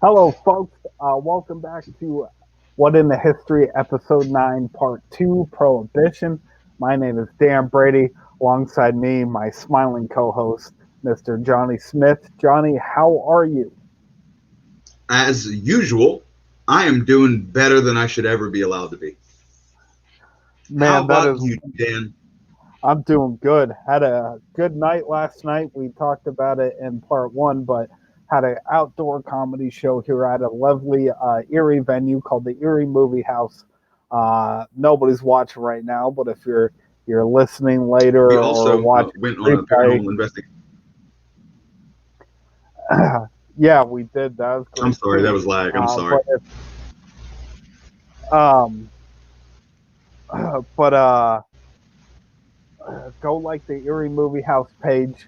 Hello, folks. Welcome back to What in the History, Episode 9, Part 2, Prohibition. My name is Dan Brady. Alongside me, my smiling co host, Mr. Johnny Smith. Johnny, how are you? As usual, I am doing better than I should ever be allowed to be. How Man, that about is, you, Dan? I'm doing good. Had a good night last night. We talked about it in Part 1, but had an outdoor comedy show here at a lovely Erie venue called the Erie Movie House. Nobody's watching right now, but if you're listening We later or also watching went on a replay, paranormal investigation. yeah, we did. That was I'm great sorry, that too. was lag. I'm But sorry. if um, but go like the Erie Movie House page.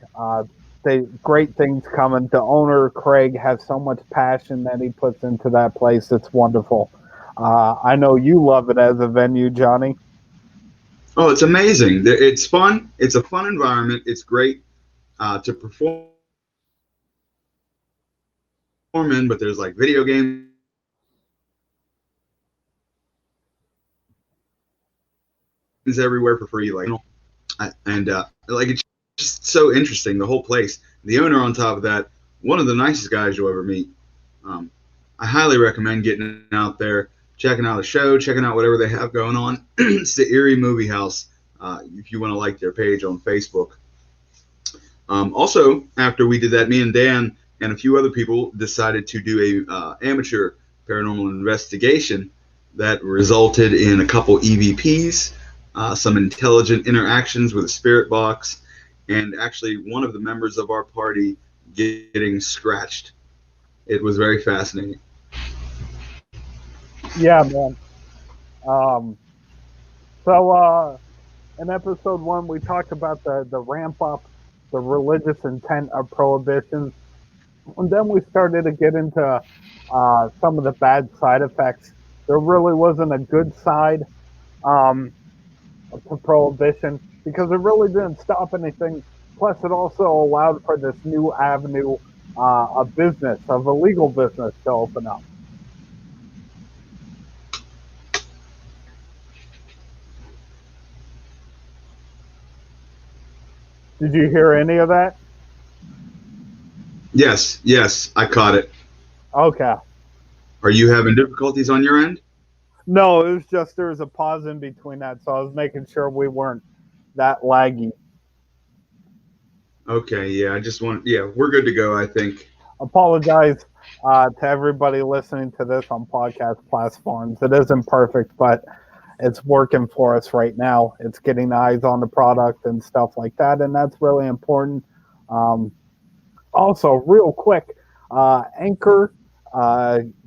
They great things coming. The owner Craig has so much passion that he puts into that place. It's wonderful. I know you love it as a venue, Johnny. Oh, it's amazing. It's fun. It's a fun environment. It's great to perform in, but there's like video games everywhere for free. And like it's just so interesting. The whole place. The owner, on top of that, one of the nicest guys you'll ever meet. Um, I highly recommend getting out there, checking out a show, checking out whatever they have going on. It's the Erie Movie House. If you want to like their page on Facebook. Also, after we did that, me and Dan and a few other people decided to do a amateur paranormal investigation that resulted in a couple EVPs, some intelligent interactions with a spirit box, and actually one of the members of our party getting scratched. It was very fascinating. Yeah, man. Um, so in episode 1, we talked about the ramp up, the religious intent of prohibition, and then we started to get into some of the bad side effects. There really wasn't a good side um, to prohibition because it really didn't stop anything. Plus, it also allowed for this new avenue of business, of illegal business, to open up. Did you hear any of that? Yes, I caught it. Okay. Are you having difficulties on your end? No, it was just there was a pause in between that, so I was making sure we weren't that laggy. Okay, yeah, I just want, yeah, we're good to go, I think. Apologize to everybody listening to this on podcast platforms. It isn't perfect, but it's working for us right now. It's getting eyes on the product and stuff like that, and that's really important. Um, Also, real quick, Anchor,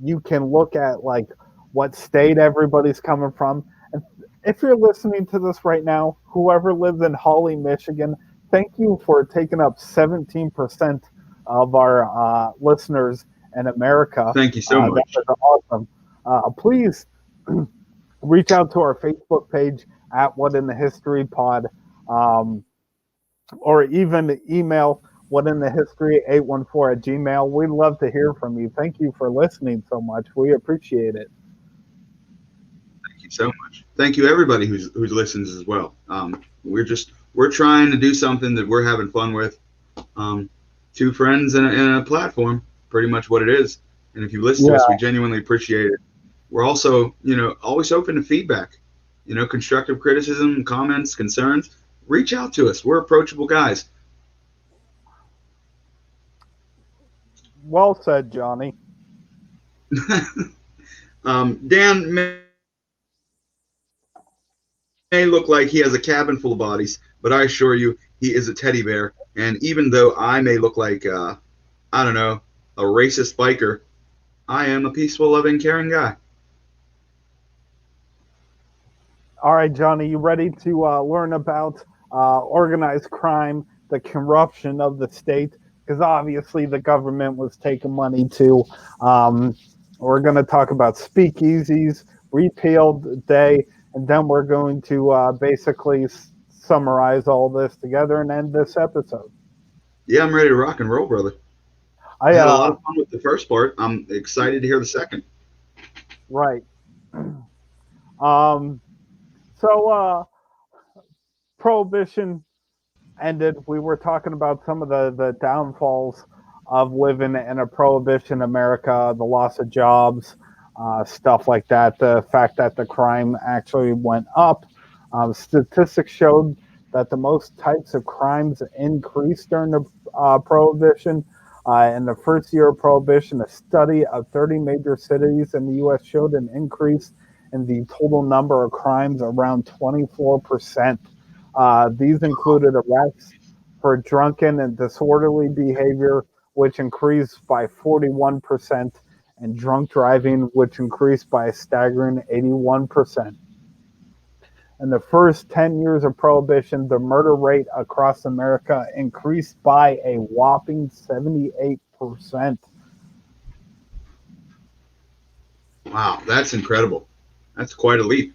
you can look at like what state everybody's coming from. And if you're listening to this right now, whoever lives in Holly, Michigan, thank you for taking up 17% of our listeners in America. Thank you so That much. is awesome. Please reach out to our Facebook page at What in the History Pod. Um, or even email what in the history 814 at gmail. We'd love to hear from you. Thank you for listening so much. We appreciate it. Thank you so much. Thank you everybody who listens as well. We're trying to do something that we're having fun with. Um, Two friends and a platform, pretty much what it is. And if you listen to us, Yeah. we genuinely appreciate it. We're also, always open to feedback. Constructive criticism, comments, concerns. Reach out to us. We're approachable guys. Well said, Johnny. Dan may look like he has a cabin full of bodies, but I assure you, he is a teddy bear. And even though I may look like, I don't know, a racist biker, I am a peaceful, loving, caring guy. All right, Johnny, you ready to learn about organized crime, the corruption of the state? Because obviously the government was taking money too. Um, we're going to talk about speakeasies, repealed day, and then we're going to basically summarize all this together and end this episode. Yeah, I'm ready to rock and roll, brother. I I had a lot of fun with the first part. I'm excited to hear the second. right. Um, so Prohibition ended. We were talking about some of the downfalls of living in a prohibition America, the loss of jobs, stuff like that. The fact that the crime actually went up. Statistics showed that the most types of crimes increased during the prohibition. In the first year of prohibition, a study of 30 major cities in the U.S. showed an increase in the total number of crimes around 24%. These included arrests for drunken and disorderly behavior, which increased by 41%, and drunk driving, which increased by a staggering 81%. In the first 10 years of Prohibition, the murder rate across America increased by a whopping 78%. Wow, that's incredible. That's quite a leap.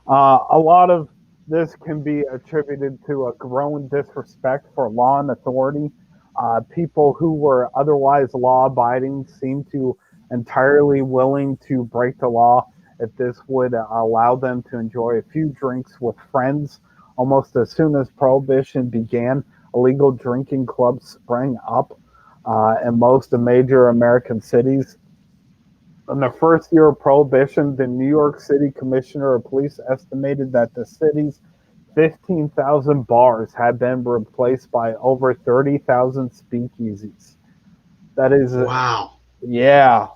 A lot of this can be attributed to a growing disrespect for law and authority. People who were otherwise law abiding seem to entirely willing to break the law if this would allow them to enjoy a few drinks with friends. Almost as soon as prohibition began, illegal drinking clubs sprang up in most of major American cities. In the first year of Prohibition, the New York City Commissioner of Police estimated that the city's 15,000 bars had been replaced by over 30,000 speakeasies. That is, Wow. yeah,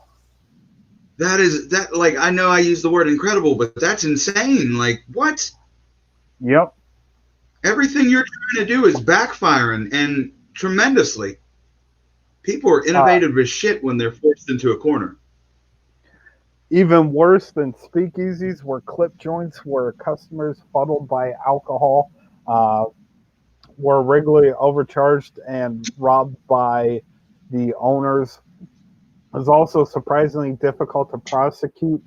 That like I know I use the word incredible, but that's insane. Like what? yep. Everything you're trying to do is backfiring and tremendously. People are Uh, innovative as shit when they're forced into a corner. Even worse than speakeasies were clip joints where customers fuddled by alcohol uh, were regularly overcharged and robbed by the owners. It was also surprisingly difficult to prosecute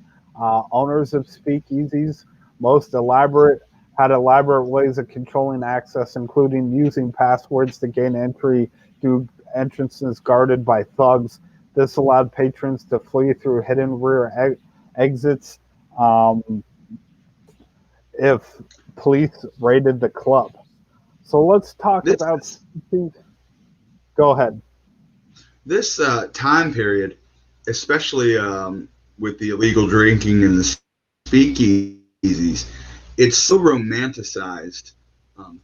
owners of speakeasies. Most elaborate had elaborate ways of controlling access, including using passwords to gain entry through entrances guarded by thugs. This allowed patrons to flee through hidden rear exits um, if police raided the club. So let's talk about. This Go ahead. this time period, especially with the illegal drinking and the speakeasies, it's so romanticized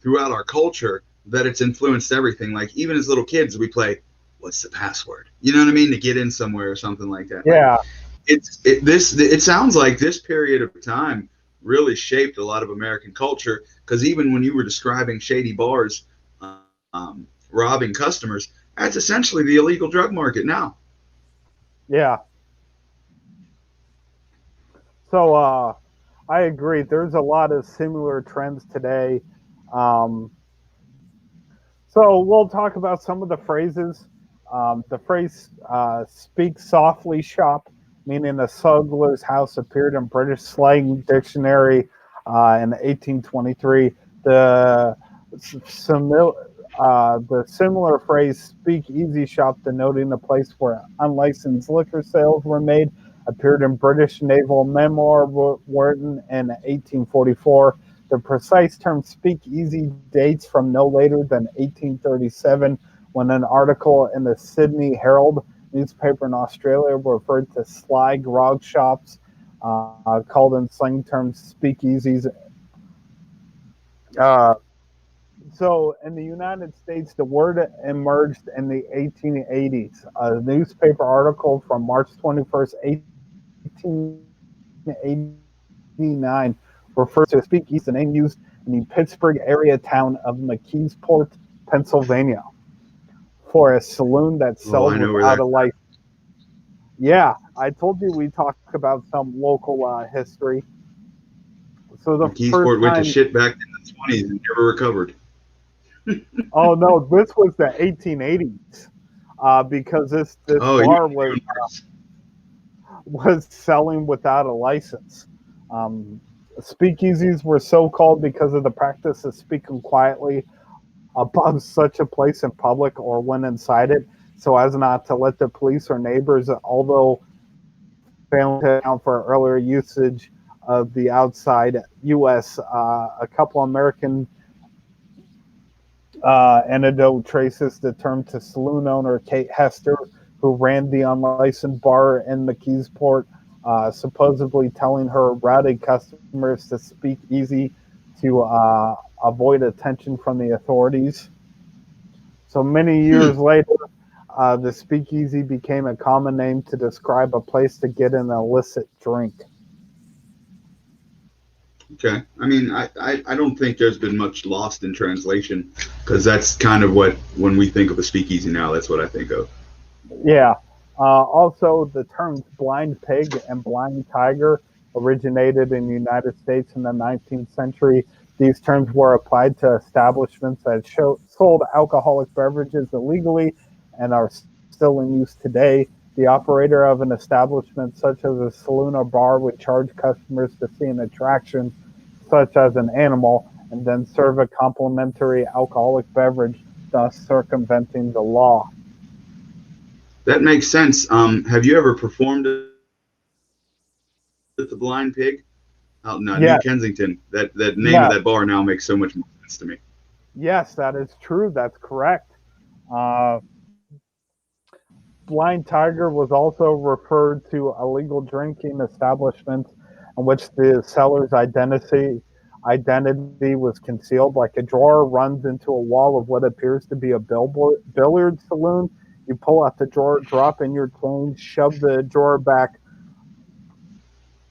throughout our culture that it's influenced everything. Like even as little kids, we play, "What's the password?" You know what I mean? To get in somewhere or something like that. Like Yeah, it sounds like this period of time really shaped a lot of American culture because even when you were describing shady bars robbing customers, that's essentially the illegal drug market now. yeah. So I agree. There's a lot of similar trends today. Um, so we'll talk about some of the phrases. The phrase "speak softly, shop," meaning a smuggler's house, appeared in British slang dictionary in 1823. The the similar phrase "speak easy shop," denoting a place where unlicensed liquor sales were made, appeared in British naval memoir written in 1844. The precise term "speakeasy" dates from no later than 1837, when an article in the Sydney Herald newspaper in Australia referred to sly grog shops, called in slang terms speakeasies. Uh, so in the United States, the word emerged in the 1880s. A newspaper article from March 21st, 1889 refers to a speakeasy, the name used in the Pittsburgh area town of McKeesport, Pennsylvania, for a saloon that Oh, sold I know where without that a license. Yeah, I told you we talk about some local history. So the first McKeesport went to time, shit back in the 20s and never recovered. oh no, this was the 1880s, because this Oh, bar even worse. was selling without a license. Um, Speakeasies were so called because of the practice of speaking quietly above such a place in public or when inside it, so as not to let the police or neighbors, although failing to account for earlier usage of the outside U.S. A couple American anecdote traces the term to saloon owner Kate Hester, who ran the unlicensed bar in McKeesport, supposedly telling her rowdy customers to speak easy to avoid attention from the authorities. So many Hmm. years later, the speakeasy became a common name to describe a place to get an illicit drink. Okay. I mean, I don't think there's been much lost in translation because that's kind of what, when we think of a speakeasy now, that's what I think of. Yeah. Also, the terms blind pig and blind tiger originated in the United States in the 19th century. These terms were applied to establishments that sold alcoholic beverages illegally and are still in use today. The operator of an establishment, such as a saloon or bar, would charge customers to see an attraction, such as an animal, and then serve a complimentary alcoholic beverage, thus circumventing the law. That makes sense. Have you ever performed at the Blind Pig out in New Yes, Kensington? That name of yes. that bar now makes so much more sense to me. Yes, that is true. That's correct. Uh, Blind Tiger was also referred to illegal drinking establishments in which the seller's identity was concealed, like a drawer runs into a wall of what appears to be a billiard saloon. You pull out the drawer, drop in your change, shove the drawer back,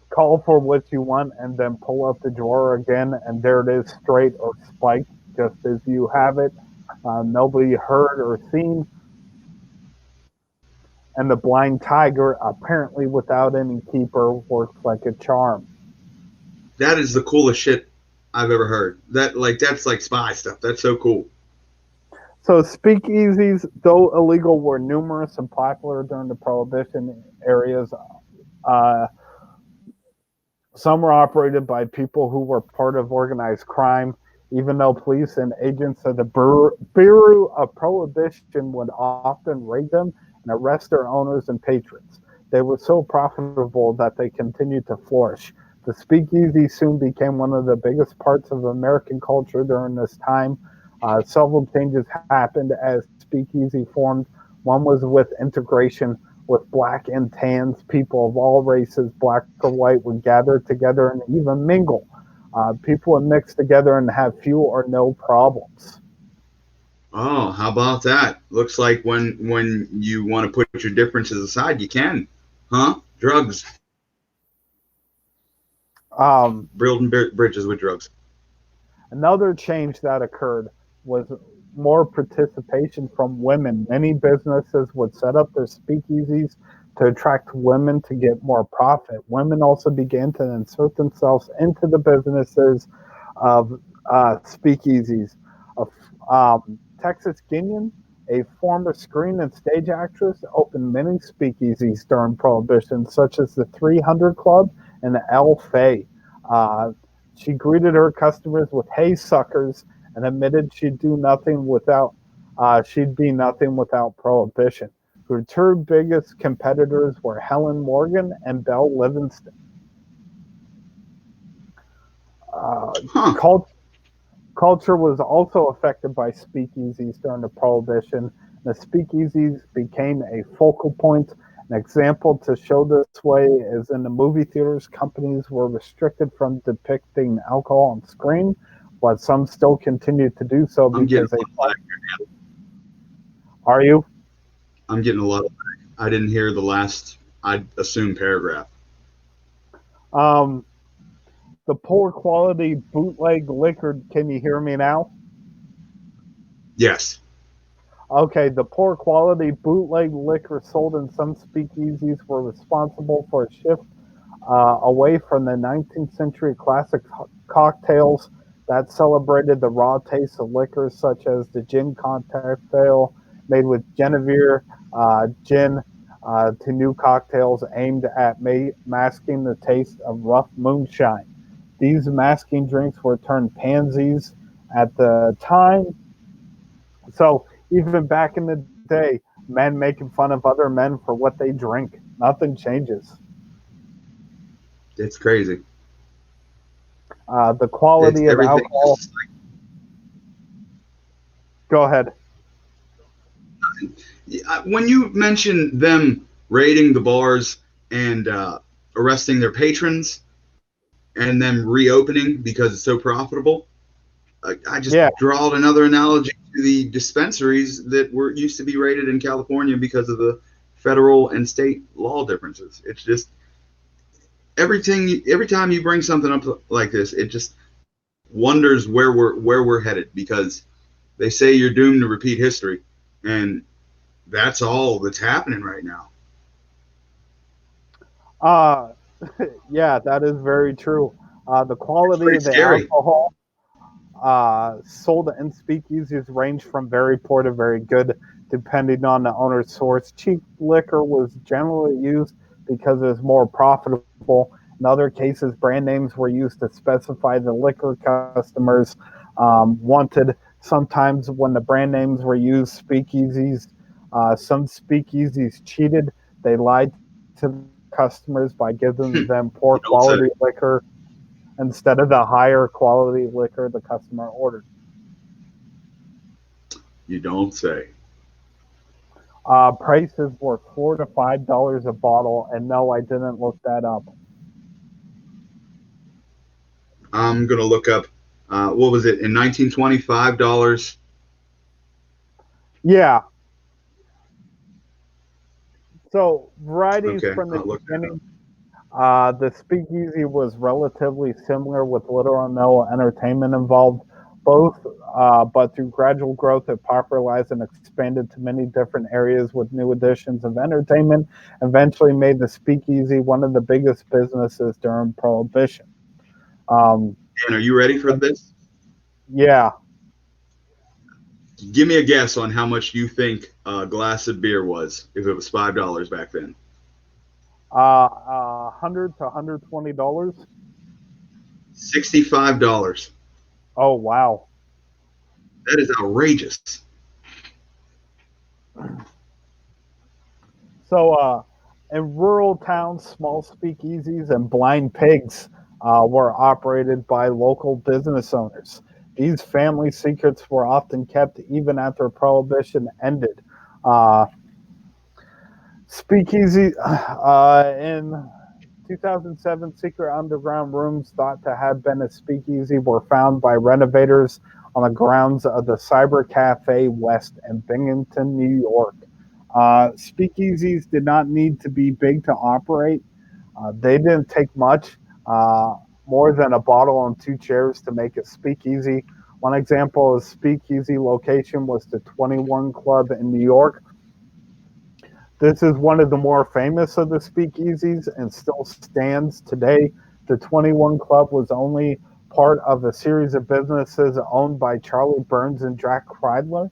call for what you want, and then pull up the drawer again, and there it is, straight or spiked, just as you have it. Nobody heard or seen, and the blind tiger, apparently without any keeper, works like a charm. That is the coolest shit I've ever heard. That's like spy stuff. That's so cool. So speakeasies, though illegal, were numerous and popular during the Prohibition areas. Uh, some were operated by people who were part of organized crime, even though police and agents of the Bureau of Prohibition would often raid them and arrest their owners and patrons. They were so profitable that they continued to flourish. The speakeasy soon became one of the biggest parts of American culture during this time. Several changes happened as speakeasy formed. One was with integration with black and tans. People of all races, black or white, would gather together and even mingle. People would mix together and have few or no problems. Oh, how about that? Looks like when you want to put your differences aside, you can, huh? Drugs, Um, building bridges with drugs. Another change that occurred was more participation from women. Many businesses would set up their speakeasies to attract women to get more profit. Women also began to insert themselves into the businesses of speakeasies. Texas Guinan, a former screen and stage actress, opened many speakeasies during Prohibition, such as the 300 Club and the El Fay. Uh, she greeted her customers with "Hey, suckers," and admitted she'd be nothing without Prohibition. Her two biggest competitors were Helen Morgan and Belle Livingston. Uh, Huh. cult- Culture was also affected by speakeasies during the Prohibition. The speakeasies became a focal point. An example to show this way is in the movie theaters, companies were restricted from depicting alcohol on screen, but some still continue to do so I'm getting because a they lot of lag. are you. I'm getting a lot of lag. I didn't hear the last, I assume, paragraph. Um, the poor quality bootleg liquor. Can you hear me now? Yes. Okay, the poor quality bootleg liquor sold in some speakeasies were responsible for a shift away from the 19th century classic cocktails that celebrated the raw taste of liquors, such as the gin cocktail made with Genevieve gin, to new cocktails aimed at masking the taste of rough moonshine. These masking drinks were termed pansies at the time. So even back in the day, men making fun of other men for what they drink. Nothing changes. It's crazy. The It's quality of everything. alcohol. Go ahead. When you mention them raiding the bars and arresting their patrons and then reopening because it's so profitable, I just Yeah. drawed another analogy to the dispensaries that were used to be raided in California because of the federal and state law differences. It's just everything. Every time you bring something up like this, it just wonders where we're headed, because they say you're doomed to repeat history, and that's all that's happening right now. Uh, yeah, that is very true. The It's quality pretty of the scary. alcohol sold in speakeasies range from very poor to very good, depending on the owner's source. Cheap liquor was generally used because it was more profitable. In other cases, brand names were used to specify the liquor customers wanted. Sometimes, when the brand names were used, some speakeasies cheated. They lied to the customers by giving them poor You quality don't say. liquor instead of the higher quality liquor the customer ordered. You don't say. Prices were $4 to $5 a bottle, and no, I didn't look that up. I'm gonna look up. What was it in 1925 dollars? Yeah, so varieties Okay, from the I'll look that up. beginning. The speakeasy was relatively similar with little or no entertainment involved, both, but through gradual growth, it popularized and expanded to many different areas with new additions of entertainment, eventually made the speakeasy one of the biggest businesses during Prohibition. Um, And are you ready for and this? yeah, Give me a guess on how much you think a glass of beer was if it was $5 back then. 100 to $120. $65. Oh wow. That is outrageous. So, in rural towns, small speakeasies and blind pigs were operated by local business owners. These family secrets were often kept even after Prohibition ended. Uh, Speakeasy in 2007, secret underground rooms thought to have been a speakeasy were found by renovators on the grounds of the Cyber Cafe West in Binghamton, New York. Speakeasies did not need to be big to operate. They didn't take much, uh, more than a bottle and two chairs to make a speakeasy. One example of speakeasy location was the 21 Club in New York. This is one of the more famous of the speakeasies and still stands today. The 21 Club was only part of a series of businesses owned by Charlie Burns and Jack Kreidler.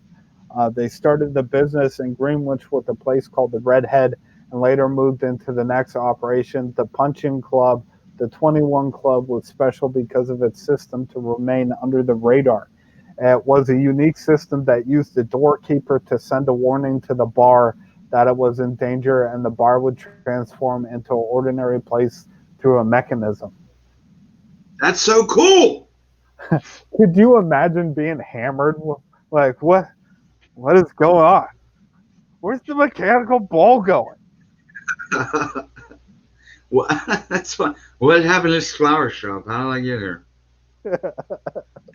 They started the business in Greenwich with a place called the Redhead and later moved into the next operation, the Punching Club. The 21 Club was special because of its system to remain under the radar. It was a unique system that used the doorkeeper to send a warning to the bar that it was in danger, and the bar would transform into an ordinary place through a mechanism. That's so cool. Could you imagine being hammered? Like, what is going on? Where's the mechanical ball going? Well, that's fun. What happened to this flower shop? How did I get here?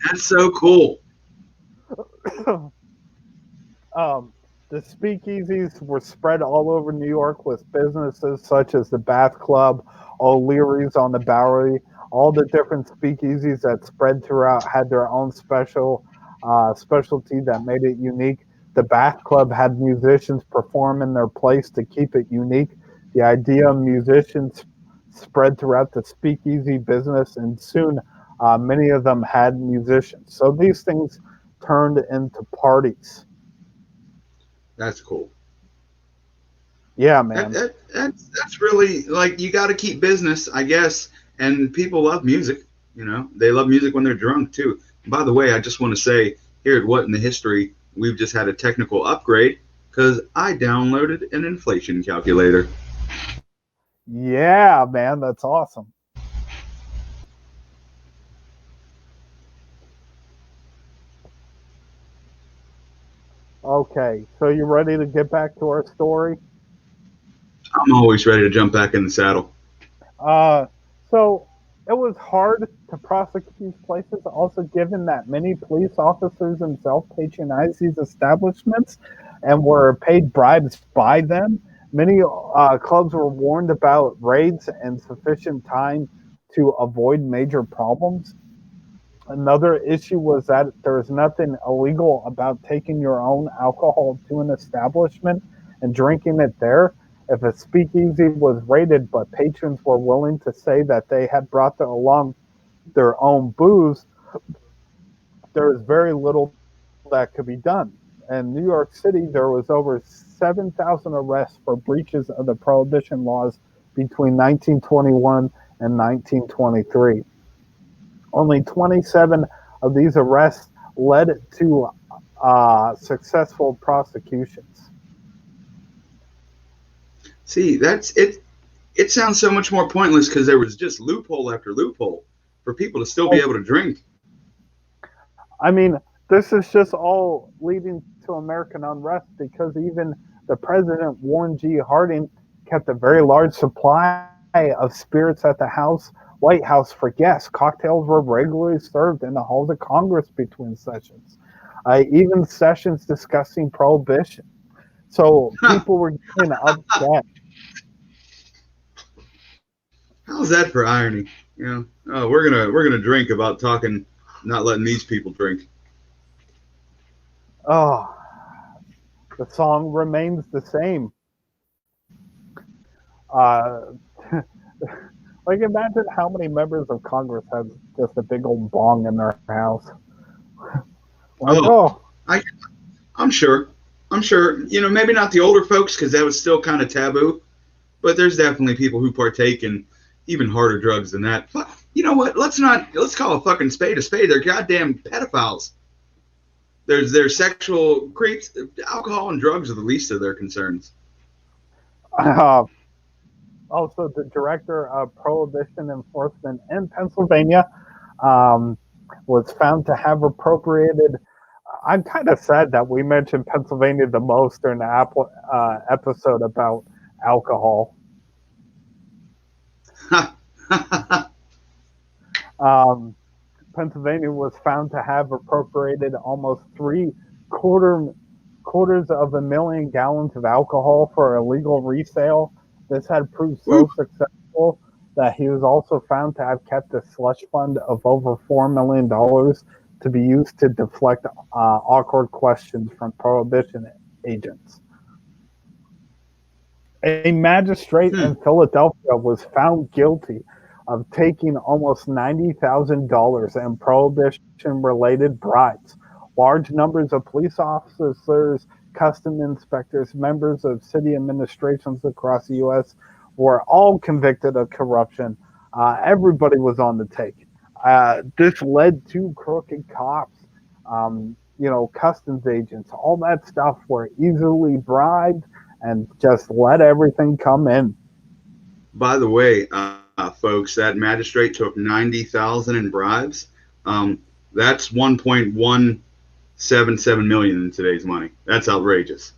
That's so cool. um, the speakeasies were spread all over New York with businesses such as the Bath Club, O'Leary's on the Bowery. All the different speakeasies that spread throughout had their own specialty that made it unique. The Bath Club had musicians perform in their place to keep it unique. The idea of musicians spread throughout the speakeasy business, and soon many of them had musicians. So these things turned into parties. That's cool. Yeah, That, man. that that's really, like, you got to keep business, I guess. And people love music. They love music when they're drunk too. And by the way, I just want to say here at What in the History, we've just had a technical upgrade because I downloaded an inflation calculator. Yeah, man, that's awesome. Okay, so you ready to get back to our story? I'm always ready to jump back in the saddle. Uh, so it was hard to prosecute these places, also given that many police officers themselves patronized these establishments and were paid bribes by them. Many clubs were warned about raids and sufficient time to avoid major problems. Another issue was that there's nothing illegal about taking your own alcohol to an establishment and drinking it there. If a speakeasy was raided, but patrons were willing to say that they had brought along their own booze, there is very little that could be done. In New York City, there was over 7,000 arrests for breaches of the prohibition laws between 1921 and 1923. Only 27 of these arrests led to successful prosecutions. See, that's it. It sounds so much more pointless because there was just loophole after loophole for people to still be able to drink. I mean, this is just all leading to American unrest because even the president, Warren G. Harding, kept a very large supply of spirits at the White House for guests. Cocktails were regularly served in the halls of Congress between sessions, even sessions discussing prohibition. So people were getting upset. How's that for irony? You know, oh, we're gonna drink about talking, not letting these people drink. Oh, the song remains the same. Uh, like, imagine how many members of Congress have just a big old bong in their house. Like, Oh, oh, I, I'm sure. I'm sure. You know, maybe not the older folks because that was still kind of taboo, but there's definitely people who partake in even harder drugs than that. But you know what? Let's call a fucking spade a spade. They're goddamn pedophiles. There's sexual creeps. Alcohol and drugs are the least of their concerns. uh, also the director of prohibition enforcement in Pennsylvania um, was found to have appropriated. I'm kind of sad that we mentioned Pennsylvania the most during the episode about alcohol. Um, Pennsylvania was found to have appropriated almost quarters of a million gallons of alcohol for illegal resale. This had proved so successful that he was also found to have kept a slush fund of over $4 million to be used to deflect awkward questions from prohibition agents. A magistrate in Philadelphia was found guilty of taking almost $90,000 in prohibition-related bribes. Large numbers of police officers, custom inspectors, members of city administrations across the U.S. were all convicted of corruption. Everybody was on the take. This led to crooked cops, customs agents, all that stuff were easily bribed and just let everything come in. By the way, folks, that magistrate took 90,000 in bribes. That's 1.177 million in today's money. That's outrageous.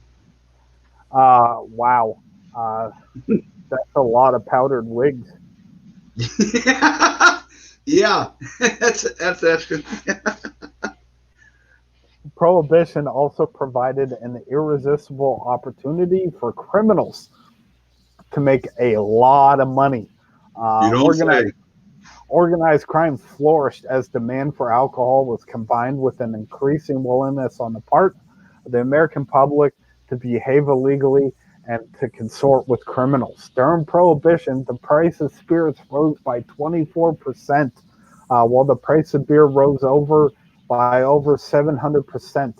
Wow, that's a lot of powdered wigs. Yeah, that's good. Prohibition also provided an irresistible opportunity for criminals to make a lot of money. You don't say. Organized crime flourished as demand for alcohol was combined with an increasing willingness on the part of the American public to behave illegally and to consort with criminals. During Prohibition, the price of spirits rose by 24%, while the price of beer rose by over 700%.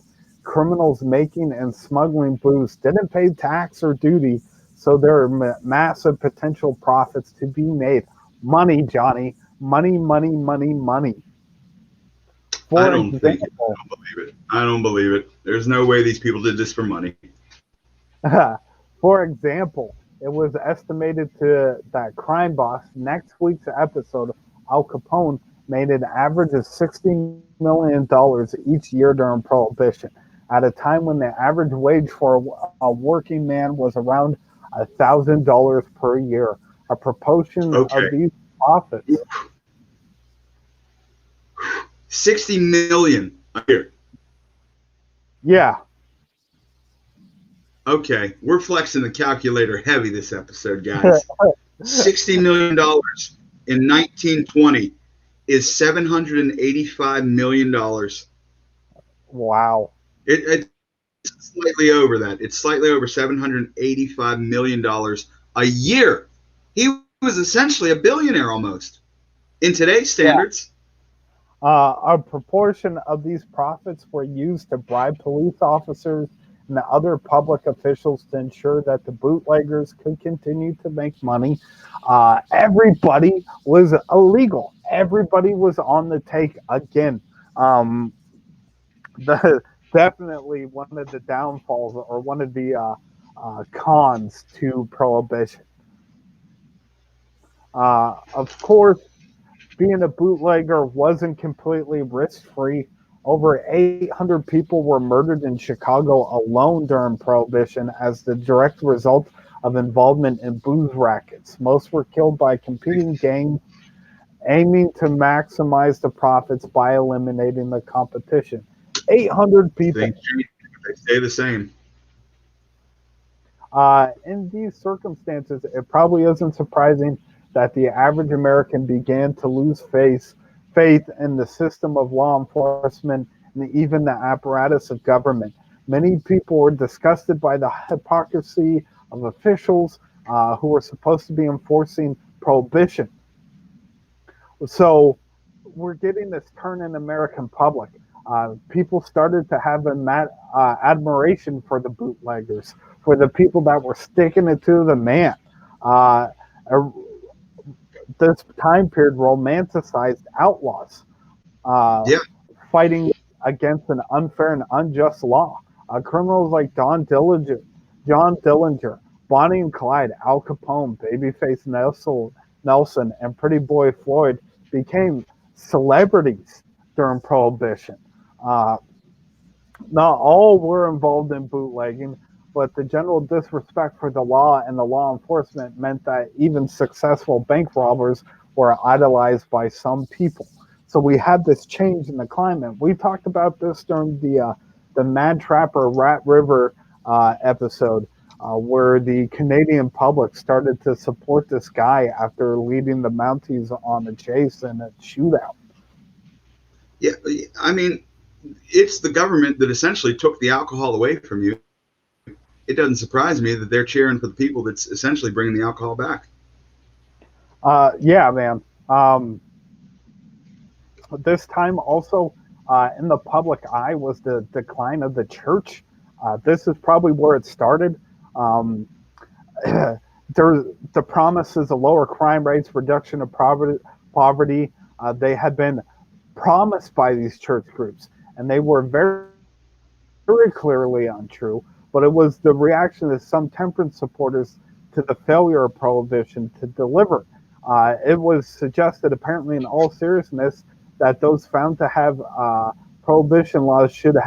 Criminals making and smuggling booze didn't pay tax or duty, so there are massive potential profits to be made. Money, Johnny. Money, money, money, money. I For don't think it. I example, don't believe it. I don't believe it. There's no way these people did this for money. for example, it was estimated to that crime boss next week's episode, Al Capone, made an average of $60 million each year during Prohibition, at a time when the average wage for a working man was around $1,000 per year. A proportion of Okay, these profits, 60 million a year. yeah, Okay, we're flexing the calculator heavy this episode, guys. $60 million in 1920 is $785 million. wow, It's slightly over that. It's slightly over $785 million a year. He was essentially a billionaire almost in today's yeah. standards. A proportion of these profits were used to bribe police officers and other public officials to ensure that the bootleggers could continue to make money. Everybody was illegal. Everybody was on the take again. Um, the definitely one of the downfalls or one of the cons to prohibition. Of course, being a bootlegger wasn't completely risk free. Over 800 people were murdered in Chicago alone during Prohibition as the direct result of involvement in booze rackets. Most were killed by competing gangs aiming to maximize the profits by eliminating the competition. 800 Things people. change, they stay the same. In these circumstances, it probably isn't surprising that the average American began to lose faith in the system of law enforcement and even the apparatus of government. Many people were disgusted by the hypocrisy of officials who were supposed to be enforcing prohibition. So we're getting this turn in American public. People started to have admiration for the bootleggers, for the people that were sticking it to the man. Uh, this time period romanticized outlaws Yeah, fighting against an unfair and unjust law. Criminals like John Dillinger, Bonnie and Clyde, Al Capone, Babyface Nelson, and Pretty Boy Floyd became celebrities during Prohibition. Uh, Not all were involved in bootlegging, but the general disrespect for the law and the law enforcement meant that even successful bank robbers were idolized by some people. So we had this change in the climate. We talked about this during the Mad Trapper Rat River episode, where the Canadian public started to support this guy after leading the Mounties on a chase and a shootout. yeah. I mean, it's the government that essentially took the alcohol away from you. It doesn't surprise me that they're cheering for the people that's essentially bringing the alcohol back. Yeah, man. This time also in the public eye was the decline of the church. This is probably where it started. Um, there, the promises of lower crime rates, reduction of poverty, they had been promised by these church groups, and they were very clearly untrue. But it was the reaction of some temperance supporters to the failure of prohibition to deliver. It was suggested, apparently, in all seriousness, that those found to have prohibition laws should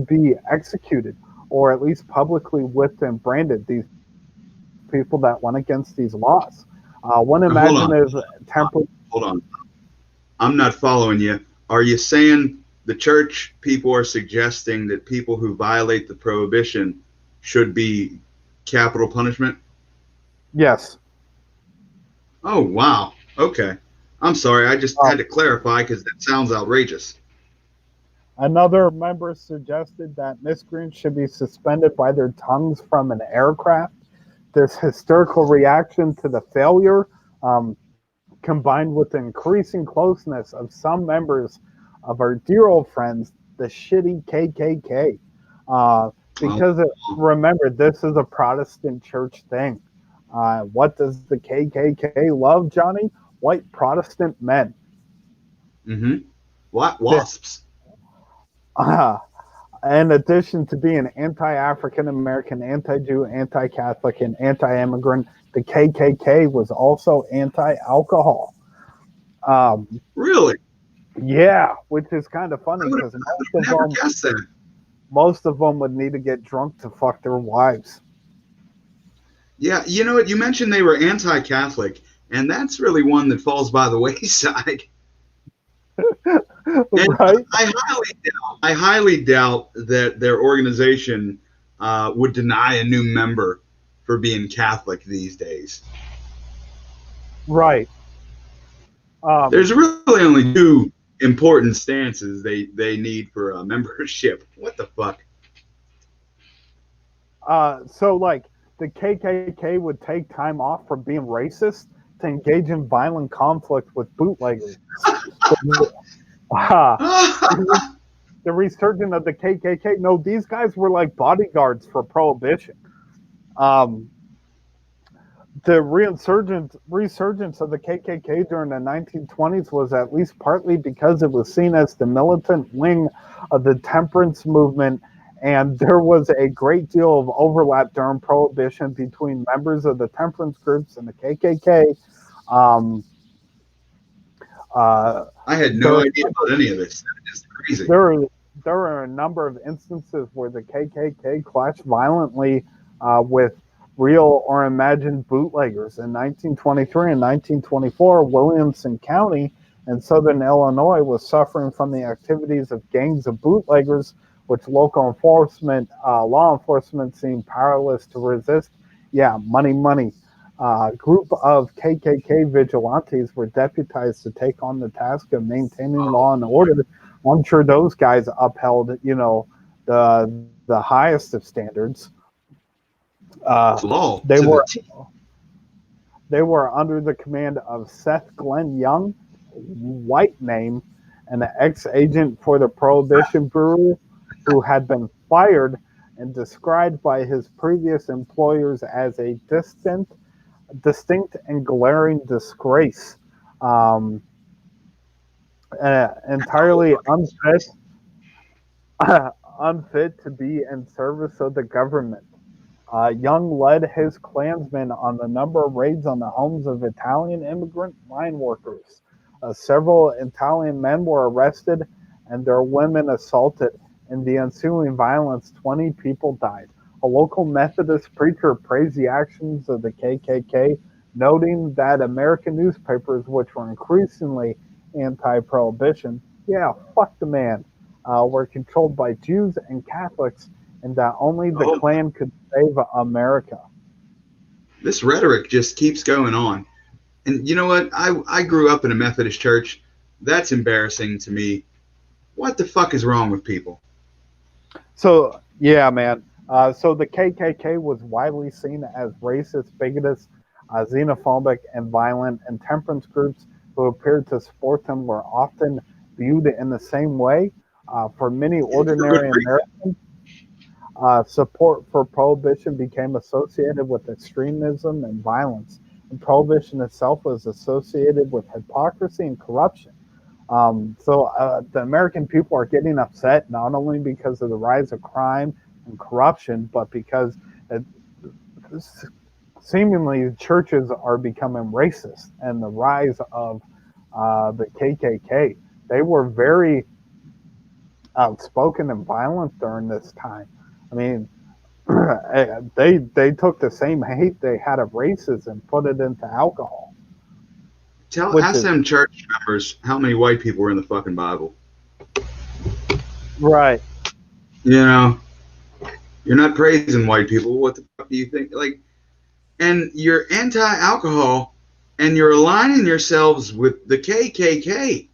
be executed, or at least publicly whipped and branded. These people that went against these laws. One Now, hold on, imaginative template. hold on. I'm not following you. Are you saying the church people are suggesting that people who violate the prohibition should be capital punishment? Yes. Oh, wow. Okay. I'm sorry. I just Uh, had to clarify because that sounds outrageous. Another member suggested that miscreants should be suspended by their tongues from an aircraft. This hysterical reaction to the failure, combined with the increasing closeness of some members of our dear old friends, the shitty KKK. Oh, Because remember, this is a Protestant church thing. What does the KKK love, Johnny? White Protestant men. mm-hmm. Wasps. In addition to being anti-African American, anti-Jew, anti-Catholic, and anti-immigrant, the KKK was also anti-alcohol. Um, Really? yeah, which is kind of I funny would because have never guessed that. most of them would need to get drunk to fuck their wives. Yeah, you know what? You mentioned they were anti-Catholic, and that's really one that falls by the wayside. And Right? I highly doubt that their organization would deny a new member for being Catholic these days. Right. Um, There's really only two important stances they need for a membership. What the fuck? so like the KKK would take time off from being racist to engage in violent conflict with bootleggers. Uh, the resurgence of the KKK. No, these guys were like bodyguards for Prohibition. Um, the resurgence of the KKK during the 1920s was at least partly because it was seen as the militant wing of the temperance movement, and there was a great deal of overlap during Prohibition between members of the temperance groups and the KKK. Um, uh, I had no there, idea about any of this. That is crazy. there, are, there are a number of instances where the KKK clashed violently with real or imagined bootleggers. In 1923 and 1924, Williamson County in southern Illinois was suffering from the activities of gangs of bootleggers, which law enforcement seemed powerless to resist. Yeah, money, money. A group of KKK vigilantes were deputized to take on the task of maintaining law and order. I'm sure those guys upheld, the highest of standards. Law They to the were T. they were under the command of Seth Glenn Young, white name, an ex-agent for the Prohibition Bureau, who had been fired and described by his previous employers as a distinct and glaring disgrace. Um, entirely unfit, unfit to be in service of the government. Young led his Klansmen on a number of raids on the homes of Italian immigrant mine workers. Several Italian men were arrested and their women assaulted. In the ensuing violence, 20 people died. A local Methodist preacher praised the actions of the KKK, noting that American newspapers, which were increasingly anti-prohibition, yeah, fuck the man, were controlled by Jews and Catholics, and that only the Oh, Klan could save America. this rhetoric just keeps going on. And you know what? I grew up in a Methodist church. That's embarrassing to me. What the fuck is wrong with people? So, yeah, man. So the KKK was widely seen as racist, bigoted, xenophobic, and violent, and temperance groups who appeared to support them were often viewed in the same way. For many For good ordinary reason. Americans, support for prohibition became associated with extremism and violence, and prohibition itself was associated with hypocrisy and corruption. So the American people are getting upset not only because of the rise of crime and corruption, but because it, seemingly churches are becoming racist and the rise of the KKK. They were very outspoken and violent during this time. I mean, they took the same hate they had of races and put it into alcohol, which Ask is them church members how many white people were in the fucking Bible. right. You know, you're not praising white people. What the fuck do you think? Like, and you're anti-alcohol, and you're aligning yourselves with the KKK.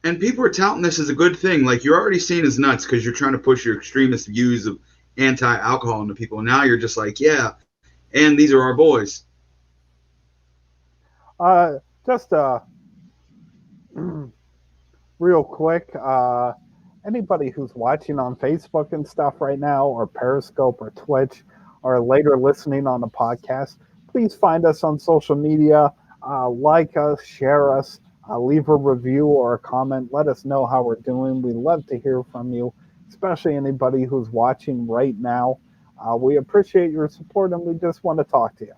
And people are touting this as a good thing. Like, you're already seen as nuts because you're trying to push your extremist views of anti-alcohol into people. And now you're just like, yeah, and these are our boys. Just real quick, anybody who's watching on Facebook and stuff right now, or Periscope or Twitch, or later listening on the podcast, please find us on social media, like us, share us, Leave a review or a comment. Let us know how we're doing. We love to hear from you, especially anybody who's watching right now. We appreciate your support and we just want to talk to you.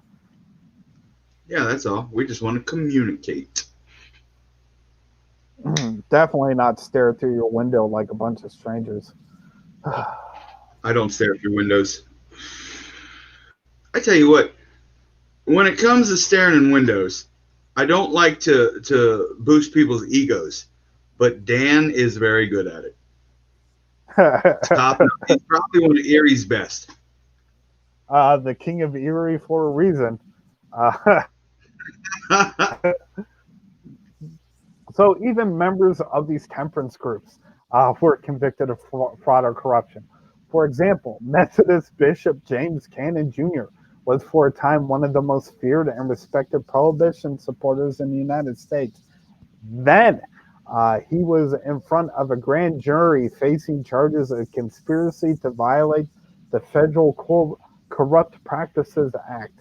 Yeah, that's all. We just want to communicate. Definitely not stare through your window like a bunch of strangers. I don't stare through windows. I tell you what, when it comes to staring in windows, I don't like to boost people's egos, but Dan is very good at it. Top notch. He's probably one of Erie's best. The king of Erie for a reason. Uh, so even members of these temperance groups were convicted of fraud or corruption. For example, Methodist Bishop James Cannon Jr. was for a time one of the most feared and respected prohibition supporters in the United States. Then he was in front of a grand jury facing charges of conspiracy to violate the Federal Corrupt Practices Act.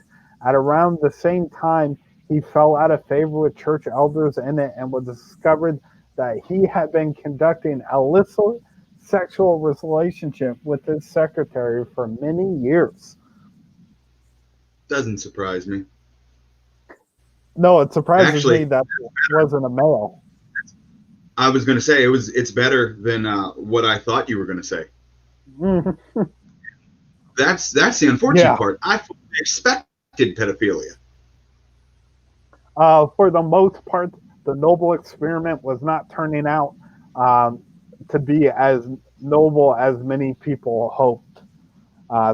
At around the same time, he fell out of favor with church elders in it and was discovered that he had been conducting illicit sexual relationship with his secretary for many years. Doesn't surprise me. No, it surprises me Actually, that it wasn't a male. I was going to say it's better than what I thought you were going to say. That's the unfortunate Yeah. part. I fully expected pedophilia. For the most part, the noble experiment was not turning out to be as noble as many people hoped.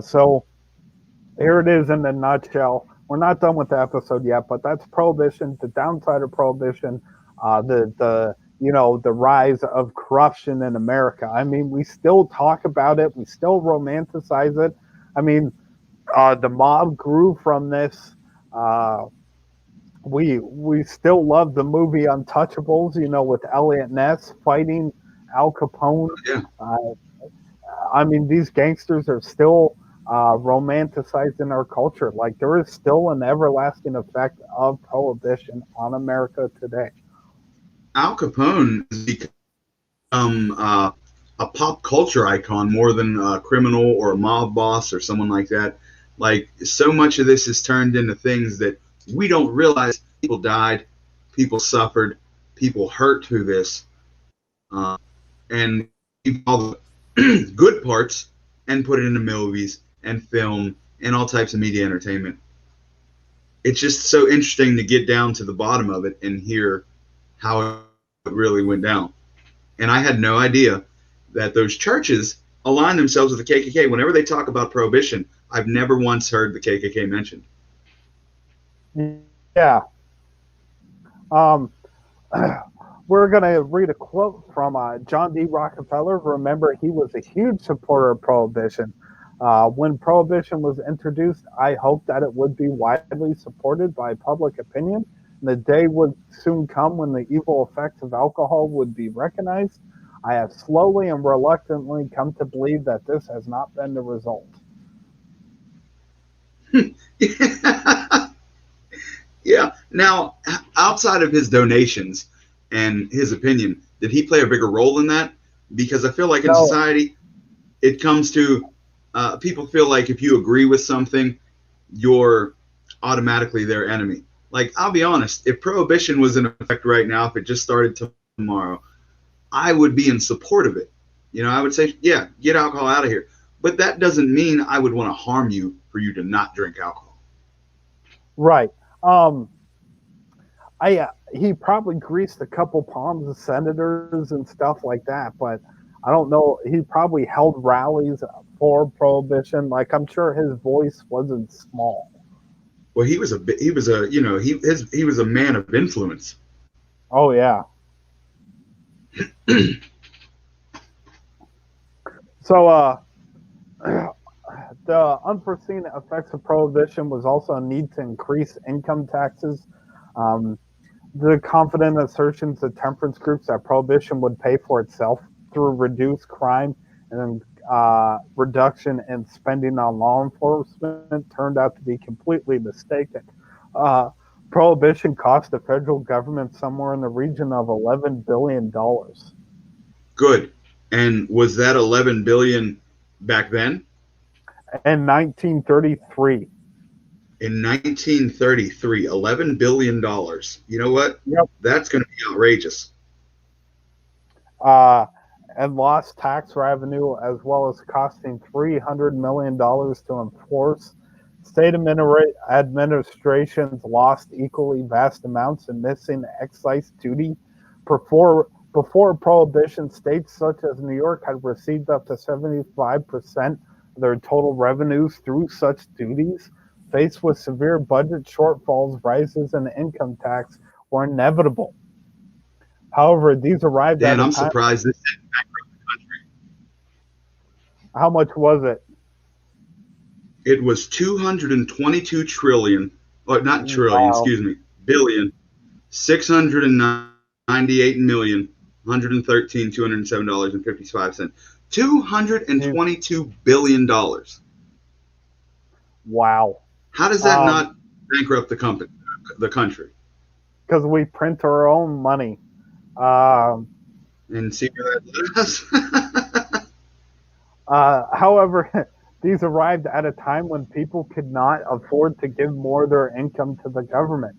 So here it is in a nutshell. We're not done with the episode yet, but that's prohibition. The downside of prohibition, the rise of corruption in America. I mean, we still talk about it. We still romanticize it. I mean, the mob grew from this. Uh, we still love the movie Untouchables. With Elliot Ness fighting Al Capone. Yeah. I mean, these gangsters are still romanticized in our culture. Like there is still an everlasting effect of prohibition on America today. Al Capone has become a pop culture icon more than a criminal or a mob boss or someone like that. Like so much of this is turned into things that we don't realize. People died, people suffered, people hurt through this, and all the good parts and put it into movies and film and all types of media entertainment. It's just so interesting to get down to the bottom of it and hear how it really went down. And I had no idea that those churches align themselves with the KKK. Whenever they talk about prohibition, I've never once heard the KKK mentioned. Yeah. Um, we're going to read a quote from John D. Rockefeller. Remember, he was a huge supporter of prohibition. When prohibition was introduced, I hoped that it would be widely supported by public opinion. The day would soon come when the evil effects of alcohol would be recognized. I have slowly and reluctantly come to believe that this has not been the result. Yeah. Now, outside of his donations and his opinion, did he play a bigger role in that? Because I feel like in No. society, it comes to people feel like if you agree with something, you're automatically their enemy. Like, I'll be honest, if prohibition was in effect right now, if it just started tomorrow, I would be in support of it. I would say, yeah, get alcohol out of here. But that doesn't mean I would want to harm you for you to not drink alcohol. Right. He probably greased a couple palms of senators and stuff like that, but I don't know. He probably held rallies for prohibition. Like I'm sure his voice wasn't small. Well, he was a man of influence. Oh yeah. So the unforeseen effects of prohibition was also a need to increase income taxes. Um, the confident assertions of temperance groups that prohibition would pay for itself through reduced crime and reduction in spending on law enforcement turned out to be completely mistaken. Uh, Prohibition cost the federal government somewhere in the region of $11 billion. Good. And was that 11 billion back then? In 1933. In 1933, $11 billion. You know what? Yep. That's going to be outrageous. And lost tax revenue as well as costing $300 million to enforce. State administrations lost equally vast amounts in missing excise duty. Before Prohibition, states such as New York had received up to 75% of their total revenues through such duties. Faced with severe budget shortfalls, rises in income tax were inevitable. However, these arrived Dan, at a I'm time. surprised this didn't bankrupt the country. How much was it? It was 222 trillion, or not trillion, Wow. excuse me, billion, 698,113,207.55. $222 billion. Wow. How does that not bankrupt the country? Because we print our own money. And see where that led us? However, these arrived at a time when people could not afford to give more of their income to the government.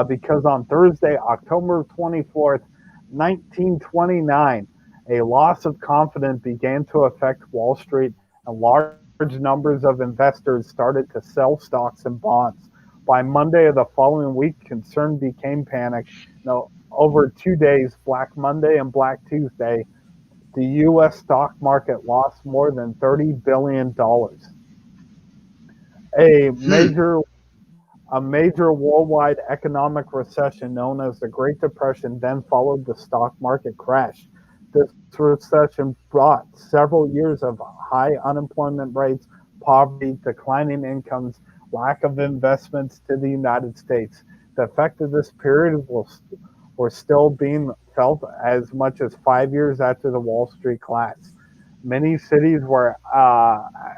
Because on Thursday, October 24th, 1929, a loss of confidence began to affect Wall Street, and large numbers of investors started to sell stocks and bonds. By Monday of the following week, concern became panic. Now, over 2 days, Black Monday and Black Tuesday, the U.S. stock market lost more than $30 billion. A major worldwide economic recession known as the Great Depression then followed the stock market crash. This recession brought several years of high unemployment rates, poverty, declining incomes, lack of investments to the United States. The effect of this period were still being felt as much as 5 years after the Wall Street collapse. Many cities were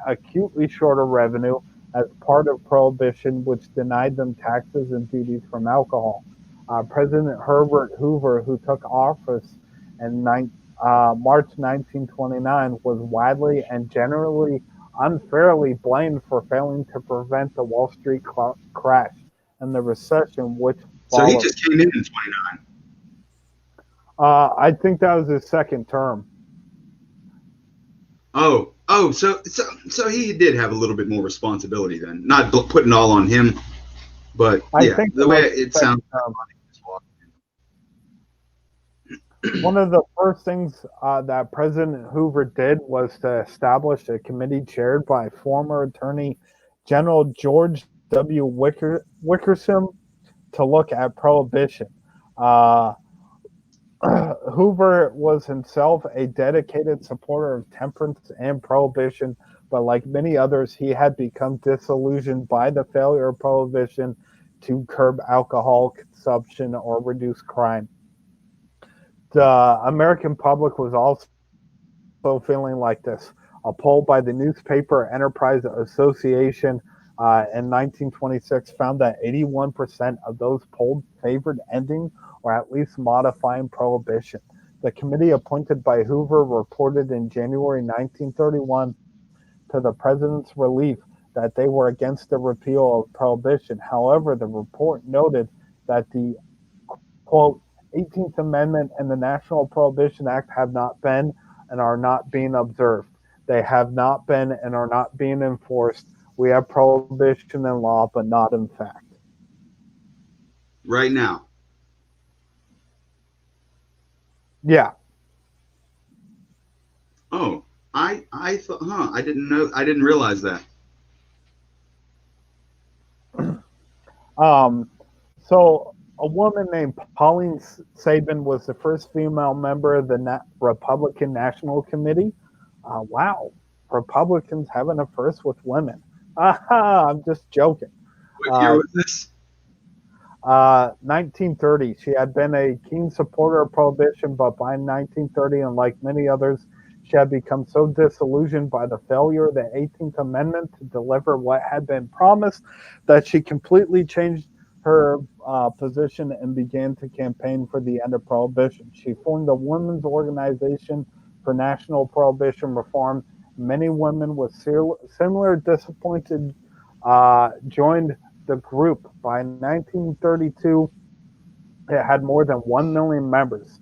acutely short of revenue as part of Prohibition, which denied them taxes and duties from alcohol. President Herbert Hoover, who took office in March 1929, was widely and generally unfairly blamed for failing to prevent the Wall Street crash and the recession which So he followed. just came in 29. I think that was his second term. Oh, so he did have a little bit more responsibility then. Not putting all on him, but I think the way it sounds. One of the first things that President Hoover did was to establish a committee chaired by former Attorney General George W. Wickersham to look at Prohibition. Hoover was himself a dedicated supporter of temperance and prohibition, but like many others, he had become disillusioned by the failure of prohibition to curb alcohol consumption or reduce crime. The American public was also feeling like this. A poll by the Newspaper Enterprise Association in 1926 found that 81% of those polled favored ending or at least modifying prohibition. The committee appointed by Hoover reported in January 1931 to the president's relief that they were against the repeal of prohibition. However, the report noted that the, quote, 18th Amendment and the National Prohibition Act have not been and are not being observed. They have not been and are not being enforced. We have prohibition in law, but not in fact. Right now. Yeah. Oh, I thought, I didn't realize that. So a woman named Pauline Sabin was the first female member of the Republican National Committee. Wow, Republicans having a first with women. I'm just joking. What year was this? 1930. She had been a keen supporter of prohibition, but by 1930, and like many others, she had become so disillusioned by the failure of the 18th Amendment to deliver what had been promised that she completely changed her position and began to campaign for the end of Prohibition. She formed a women's organization for national prohibition reform. Many women with similar disappointed joined the group. By 1932, it had more than 1 million members.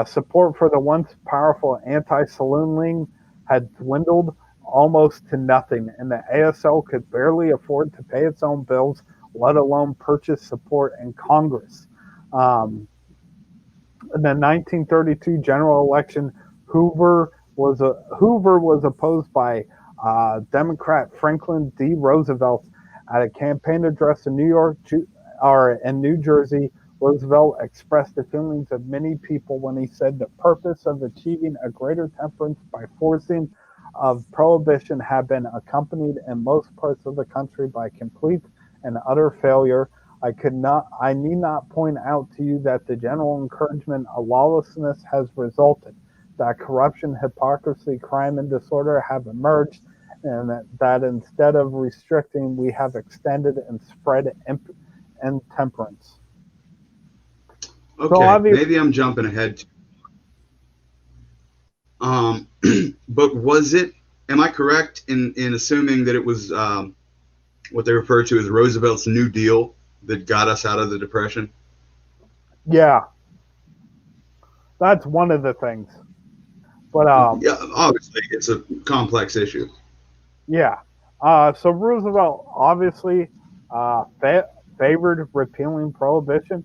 Support for the once powerful anti-saloon league had dwindled almost to nothing, and the ASL could barely afford to pay its own bills, let alone purchase support in Congress. In the 1932 general election, Hoover was opposed by Democrat Franklin D. Roosevelt at a campaign address in New Jersey. Roosevelt expressed the feelings of many people when he said the purpose of achieving a greater temperance by forcing of prohibition had been accompanied in most parts of the country by complete and utter failure. I need not point out to you that the general encouragement of lawlessness has resulted, that corruption, hypocrisy, crime, and disorder have emerged, and that instead of restricting, we have extended and spread intemperance. Okay, so maybe I'm jumping ahead. But was it? Am I correct in assuming that it was what they refer to as Roosevelt's New Deal that got us out of the Depression? Yeah, that's one of the things. But yeah, obviously it's a complex issue. Yeah. So Roosevelt obviously favored repealing prohibition.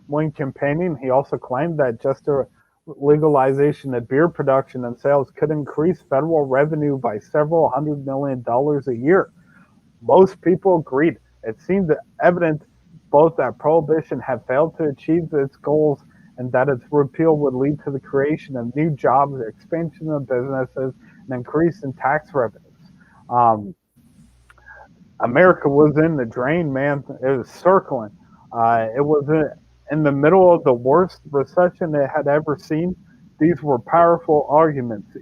When campaigning, he also claimed that just a legalization of beer production and sales could increase federal revenue by several $100 million a year. Most people agreed. It seemed evident both that prohibition had failed to achieve its goals and that its repeal would lead to the creation of new jobs, expansion of businesses, and increase in tax revenues. America was in the drain, man. It was circling. It was in the middle of the worst recession it had ever seen. These were powerful arguments.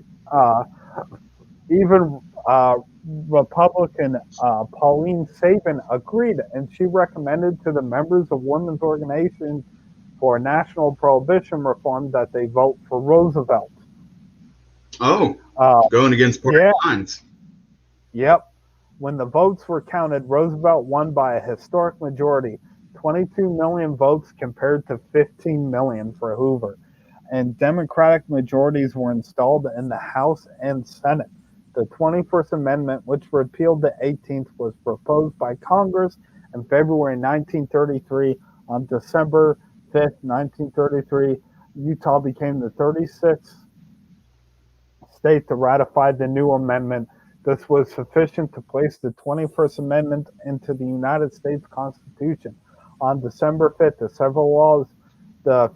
Even Republican Pauline Sabin agreed, and she recommended to the members of women's organizations for national prohibition reform that they vote for Roosevelt. Oh, going against party lines. Yep. When the votes were counted, Roosevelt won by a historic majority, 22 million votes compared to 15 million for Hoover. And Democratic majorities were installed in the House and Senate. The 21st Amendment, which repealed the 18th, was proposed by Congress in February 1933. On December 5th, 1933, Utah became the 36th state to ratify the new amendment. This was sufficient to place the 21st Amendment into the United States Constitution. On December 5th, the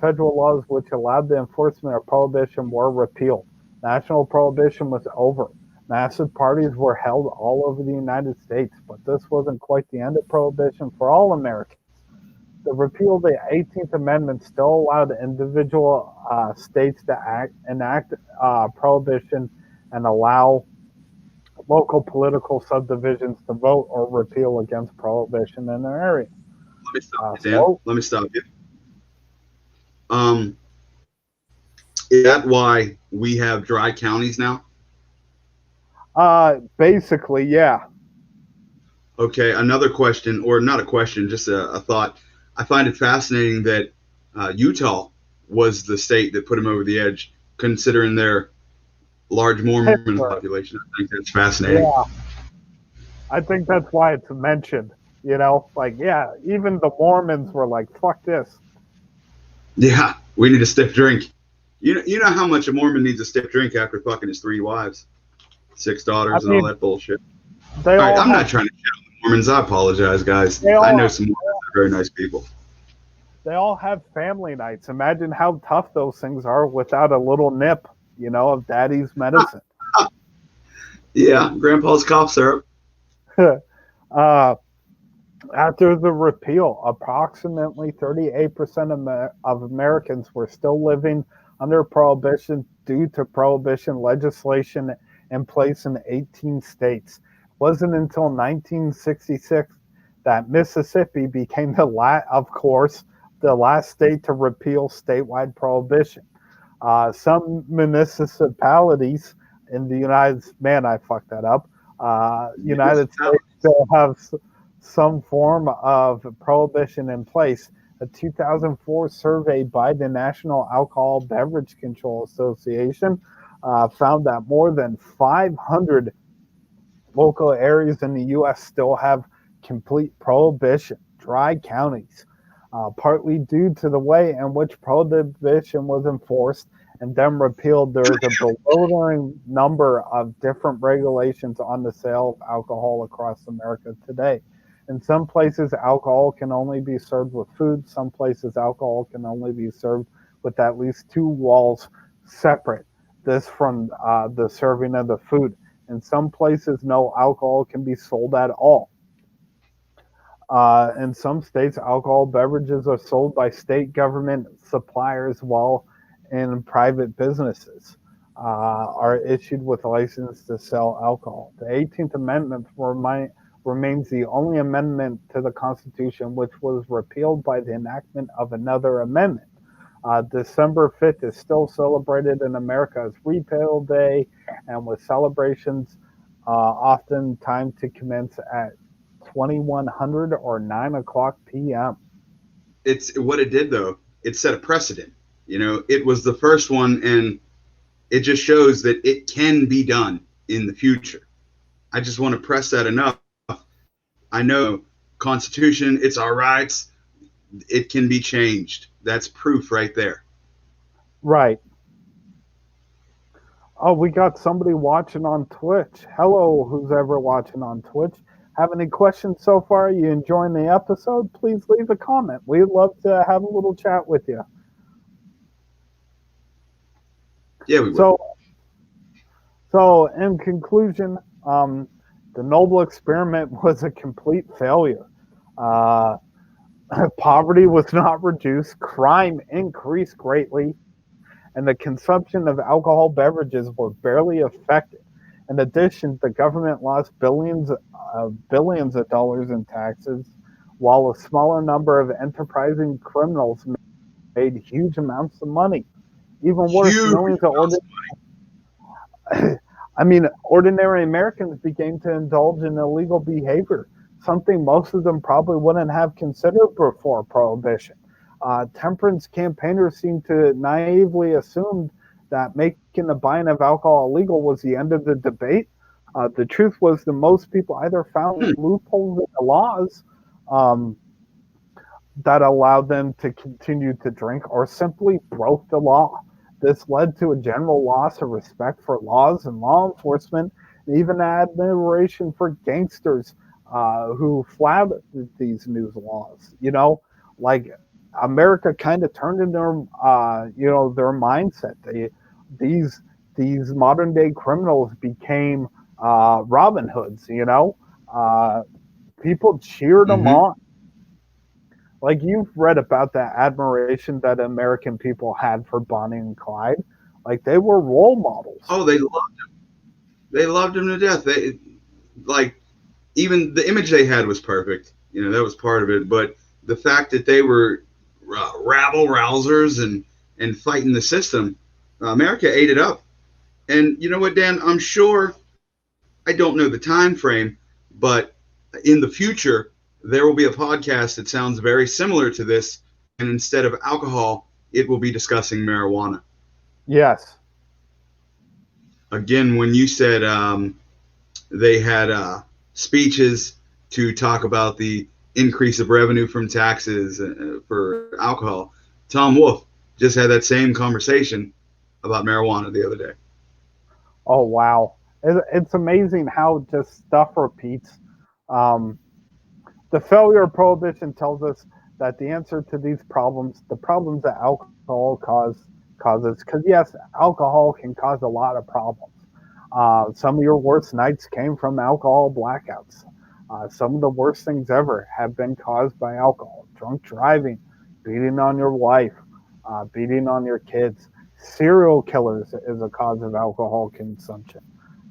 federal laws which allowed the enforcement of prohibition were repealed. National prohibition was over. Massive parties were held all over the United States, but this wasn't quite the end of prohibition for all Americans. The repeal of the 18th Amendment still allowed individual states to enact prohibition and allow local political subdivisions to vote or repeal against prohibition in their area. Let me stop you, Dan. Let me stop you. Is that why we have dry counties now? Basically, yeah. Okay, another question, or not a question, just a thought. I find it fascinating that Utah was the state that put them over the edge, considering their large Mormon population. I think that's fascinating. Yeah. I think that's why it's mentioned. You know, like, yeah, even the Mormons were like, fuck this. Yeah, we need a stiff drink. You know how much a Mormon needs a stiff drink after fucking his 3 wives, 6 daughters, and all that bullshit. All right, I'm not trying to shit on the Mormons. I apologize, guys. I know some Mormons are very nice people. They all have family nights. Imagine how tough those things are without a little nip, you know, of daddy's medicine. Yeah, grandpa's cough syrup. After the repeal, approximately 38% of Americans were still living under prohibition due to prohibition legislation in place in 18 states. It wasn't until 1966 that Mississippi became the last state to repeal statewide prohibition. Some municipalities in the I fucked that up. United States still have some form of prohibition in place. A 2004 survey by the National Alcohol Beverage Control Association found that more than 500 local areas in the U.S. still have complete prohibition, dry counties, partly due to the way in which prohibition was enforced and then repealed. There is a bewildering number of different regulations on the sale of alcohol across America today. In some places, alcohol can only be served with food. Some places, alcohol can only be served with at least two walls separate. This from the serving of the food. In some places, no alcohol can be sold at all. In some states, alcohol beverages are sold by state government suppliers, while in private businesses are issued with a license to sell alcohol. The 18th Amendment remains the only amendment to the Constitution which was repealed by the enactment of another amendment. December 5th is still celebrated in America as Repeal Day, and with celebrations often timed to commence at 2100 or 9 o'clock p.m. It's what it did, though. It set a precedent. It was the first one, and it just shows that it can be done in the future. I just want to press that enough. I know Constitution, it's our rights. It can be changed. That's proof right there. Right. Oh, we got somebody watching on Twitch. Hello, who's ever watching on Twitch. Have any questions so far? Are you enjoying the episode? Please leave a comment. We'd love to have a little chat with you. Yeah, we will. So in conclusion, the Noble experiment was a complete failure. Poverty was not reduced, crime increased greatly, and the consumption of alcohol beverages were barely affected. In addition, the government lost billions of dollars in taxes, while a smaller number of enterprising criminals made huge amounts of money. Even worse, millions of ordinary Americans began to indulge in illegal behavior, something most of them probably wouldn't have considered before Prohibition. Temperance campaigners seemed to naively assume that making the buying of alcohol illegal was the end of the debate. The truth was that most people either found loopholes in the laws that allowed them to continue to drink or simply broke the law. This led to a general loss of respect for laws and law enforcement, and even admiration for gangsters who flouted these new laws. Like America kind of turned in their mindset. These modern day criminals became Robin Hoods. People cheered them on. Like, you've read about that admiration that American people had for Bonnie and Clyde. Like, they were role models. Oh, they loved him. They loved him to death. They, like, even the image they had was perfect. That was part of it. But the fact that they were rabble rousers and fighting the system, America ate it up. And you know what, Dan? I'm sure, I don't know the time frame, but in the future, there will be a podcast that sounds very similar to this, and instead of alcohol, it will be discussing marijuana. Yes. Again, when you said they had speeches to talk about the increase of revenue from taxes for alcohol, Tom Wolfe just had that same conversation about marijuana the other day. Oh, wow. It's amazing how just stuff repeats. The failure of Prohibition tells us that the answer to these problems, the problems that alcohol causes, because yes, alcohol can cause a lot of problems. Some of your worst nights came from alcohol blackouts. Some of the worst things ever have been caused by alcohol. Drunk driving, beating on your wife, beating on your kids. Serial killers is a cause of alcohol consumption.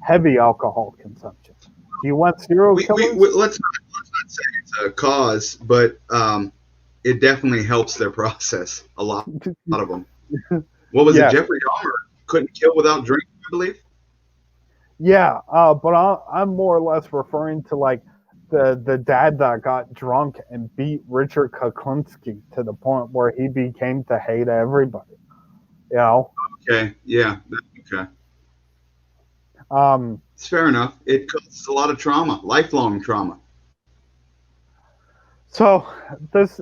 Heavy alcohol consumption. Do you want serial killers? Let's not say it's cause, but it definitely helps their process. A lot of them. What was it? Yes. Jeffrey Dahmer couldn't kill without drinking, I believe. Yeah, but I'm more or less referring to like the dad that got drunk and beat Richard Kuklinski to the point where he became to hate everybody. You know, Okay, yeah, okay. um, It's fair enough. It causes a lot of trauma, lifelong trauma. so this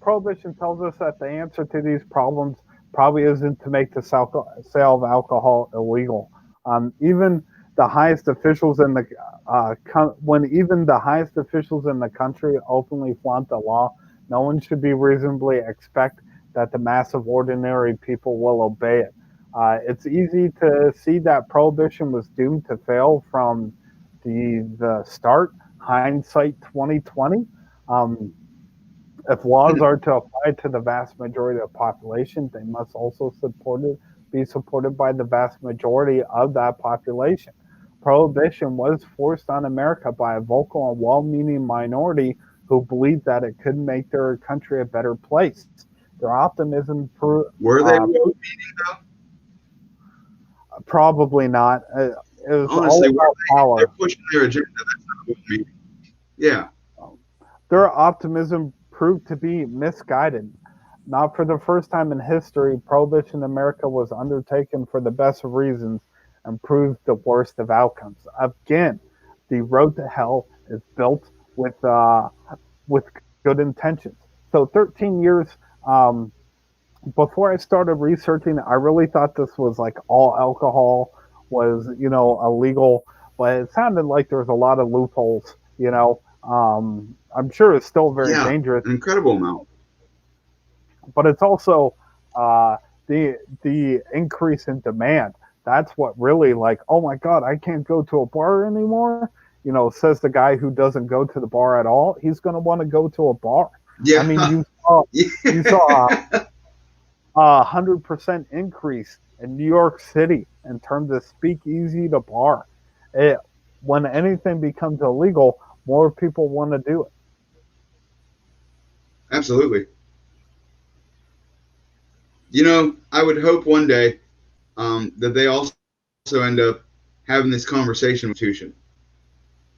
prohibition tells us that the answer to these problems probably isn't to make the sale of alcohol illegal. Even the highest officials in the when even the highest officials in the country openly flaunt the law, no one should be reasonably expect that the mass of ordinary people will obey it. It's easy to see that prohibition was doomed to fail from the start. Hindsight 2020. Um, if laws are to apply to the vast majority of the population, they must also be supported by the vast majority of that population. Prohibition was forced on America by a vocal and well-meaning minority who believed that it could make their country a better place. Their optimism Were they well meaning though? probably not. It was all Honestly, were about they? If they're power. pushing their agenda, that's not well meaning. Yeah, Their optimism proved to be misguided. Not for the first time in history, prohibition in America was undertaken for the best of reasons and proved the worst of outcomes. Again, the road to hell is built with good intentions. So 13 years um, before I started researching, I really thought this was like all alcohol was, illegal, but it sounded like there was a lot of loopholes, I'm sure it's still very yeah, dangerous, an incredible amount. but it's also uh, the increase in demand. That's what really like, oh my God, I can't go to a bar anymore. Says the guy who doesn't go to the bar at all. He's going to want to go to a bar. I mean, Yeah, you saw yeah. 100% increase in New York City in terms of speakeasy to bar. It, when anything becomes illegal, more people want to do it. Absolutely. I would hope one day that they also end up having this conversation with Tuition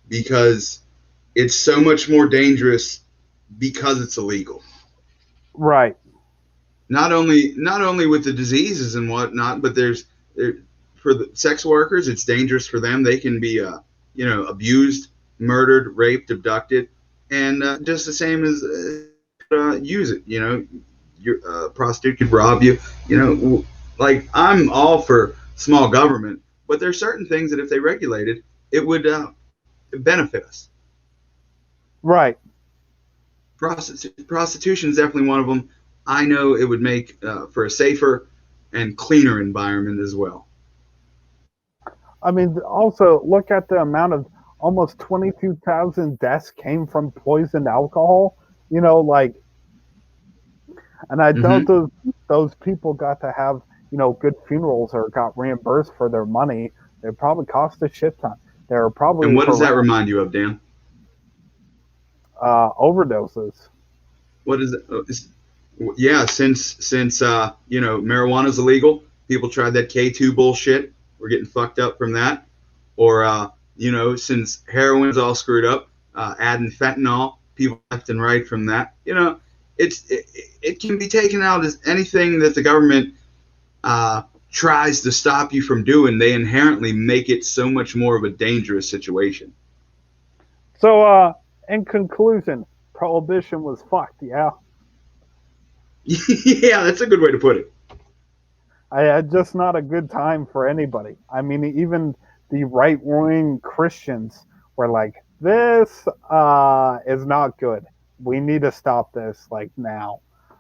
because it's so much more dangerous because it's illegal. Right. Not only with the diseases and whatnot, but for the sex workers, it's dangerous for them. They can be abused, murdered, raped, abducted, and just the same as use it. Your prostitute could rob you. Like I'm all for small government, but there's certain things that if they regulated, it would benefit us. Right. Prostitution is definitely one of them. I know it would make for a safer and cleaner environment as well. I mean, also look at the amount of almost 22,000 deaths came from poisoned alcohol. Like, and I doubt Hmm. those people got to have good funerals or got reimbursed for their money. They probably cost a shit ton. They were And probably what does that horrendous remind you of, Dan? overdoses. What is it? Yeah, since marijuana's illegal, people tried that K2 bullshit. We're getting fucked up from that. Or since heroin's all screwed up, adding fentanyl, people left and right from that. It can be taken out as anything that the government tries to stop you from doing. They inherently make it so much more of a dangerous situation. So, in conclusion, prohibition was fucked. Yeah, Yeah, that's a good way to put it. just not a good time for anybody. I mean, even the right wing Christians were like, "This is not good. We need to stop this like now."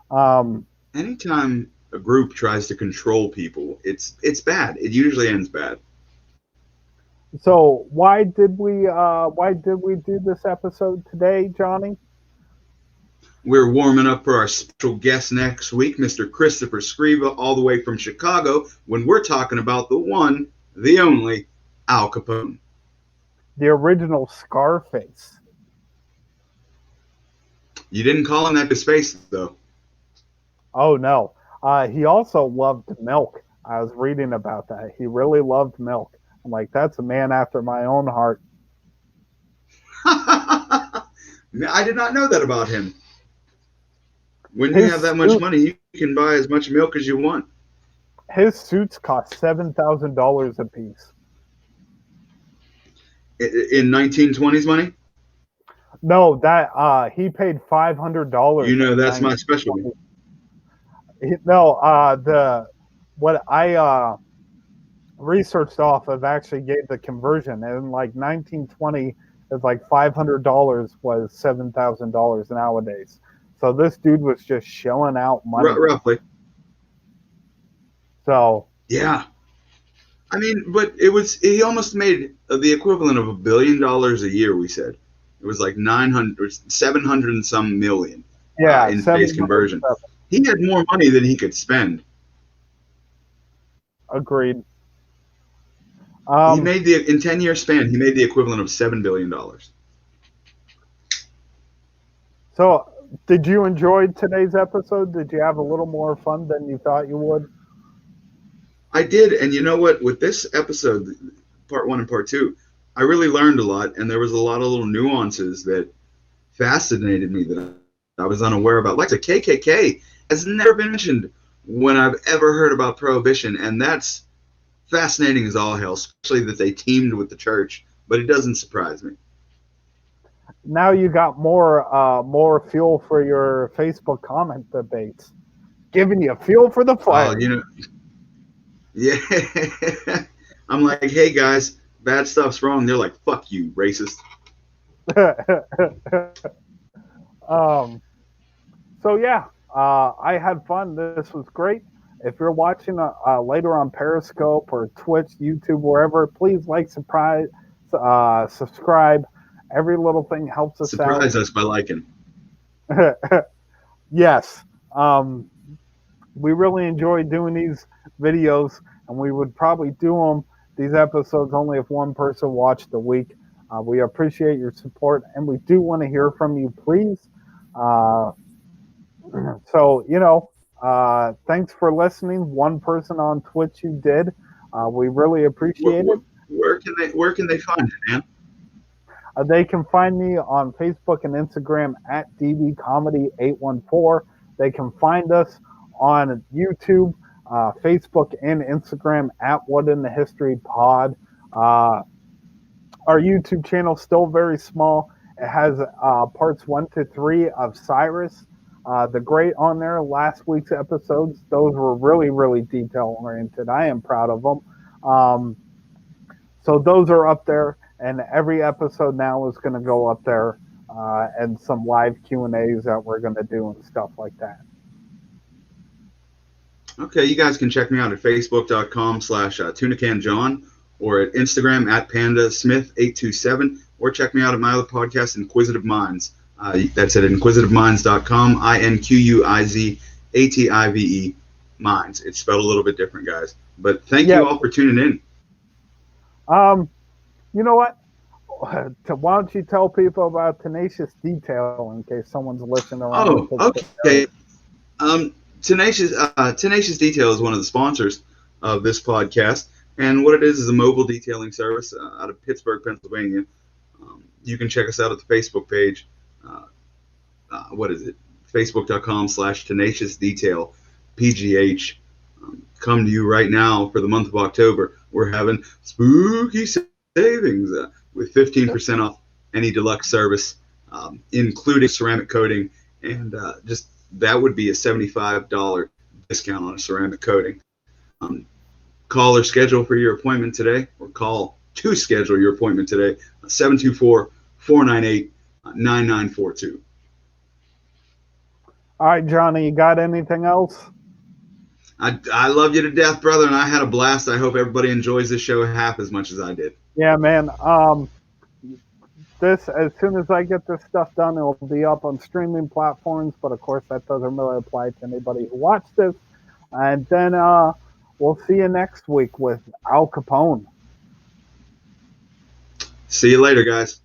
Um, Anytime a group tries to control people, it's bad. It usually ends bad. so why did we do this episode today, Johnny? We're warming up for our special guest next week, Mr. Christopher Scriva, all the way from Chicago, when we're talking about the one, the only Al Capone. The original Scarface. You didn't call him that to space, though. Oh no. He also loved milk. I was reading about that. He really loved milk. I'm like, that's a man after my own heart. I did not know that about him. When you have His that much suit, money, you can buy as much milk as you want. his suits cost $7,000 a piece. In 1920s money? No, that he paid $500 You know, in that's my specialty. 1920. No, the what I researched off of actually gave the conversion, and like 1920 is like $500 was $7,000 nowadays. So this dude was just shelling out money. Roughly. So Yeah. I mean, but he almost made the equivalent of $1 billion a year, we said. It was like 700 and some million yeah, in today's conversion. He had more money than he could spend. Agreed. He made in 10-year span, he made the equivalent of $7 billion. So, did you enjoy today's episode? Did you have a little more fun than you thought you would? I did, and you know what? With this episode, part 1 and part 2, I really learned a lot, and there was a lot of little nuances that fascinated me that I was unaware about. Like the KKK has never been mentioned when I've ever heard about Prohibition, and that's fascinating as all hell, especially that they teamed with the church, but it doesn't surprise me. Now you got more fuel for your Facebook comment debates, giving you fuel for the fire. Yeah. I'm like, hey guys, bad stuff's wrong. They're like, fuck you, racist. So yeah, I had fun. This was great. If you're watching later on Periscope or Twitch, YouTube, wherever, please like, subscribe. Every little thing helps us out. Surprise us by liking. Yes. We really enjoy doing these videos, and we would probably do these episodes only if one person watched a week. We appreciate your support, and we do want to hear from you, please. So, thanks for listening. One person on Twitch who did. We really appreciate it. Where can they find it, man? They can find me on Facebook and Instagram at dbcomedy814. They can find us on YouTube, Facebook, and Instagram at What in the History Pod. Our YouTube channel is still very small. It has parts 1 to 3 of Cyrus the Great on there. Last week's episodes, those were really, really detail oriented. I am proud of them. So those are up there, and every episode now is going to go up there, and some live Q&As that we're going to do and stuff like that. Okay, you guys can check me out at facebook.com/tunacanjohn or at Instagram at pandasmith827, or check me out at my other podcast, Inquisitive Minds. That's at inquisitiveminds.com, INQUIZATIVE Minds. It's spelled a little bit different, guys. But thank you all for tuning in. You know what? Why don't you tell people about Tenacious Detail in case someone's listening around? Oh, okay. Tenacious Detail is one of the sponsors of this podcast, and what it is a mobile detailing service out of Pittsburgh, Pennsylvania. You can check us out at the Facebook page. What is it? Facebook.com/Tenacious Detail PGH. Come to you right now for the month of October. We're having spooky savings with 15% off any deluxe service, including ceramic coating, and just that would be a $75 discount on a ceramic coating. Call or schedule for your appointment today, or call to schedule your appointment today, 724-498-9942. All right, Johnny, you got anything else? I love you to death, brother, and I had a blast. I hope everybody enjoys this show half as much as I did. Yeah, man. As soon as I get this stuff done, it'll be up on streaming platforms, but of course that doesn't really apply to anybody who watched this. And then we'll see you next week with Al Capone. See you later, guys.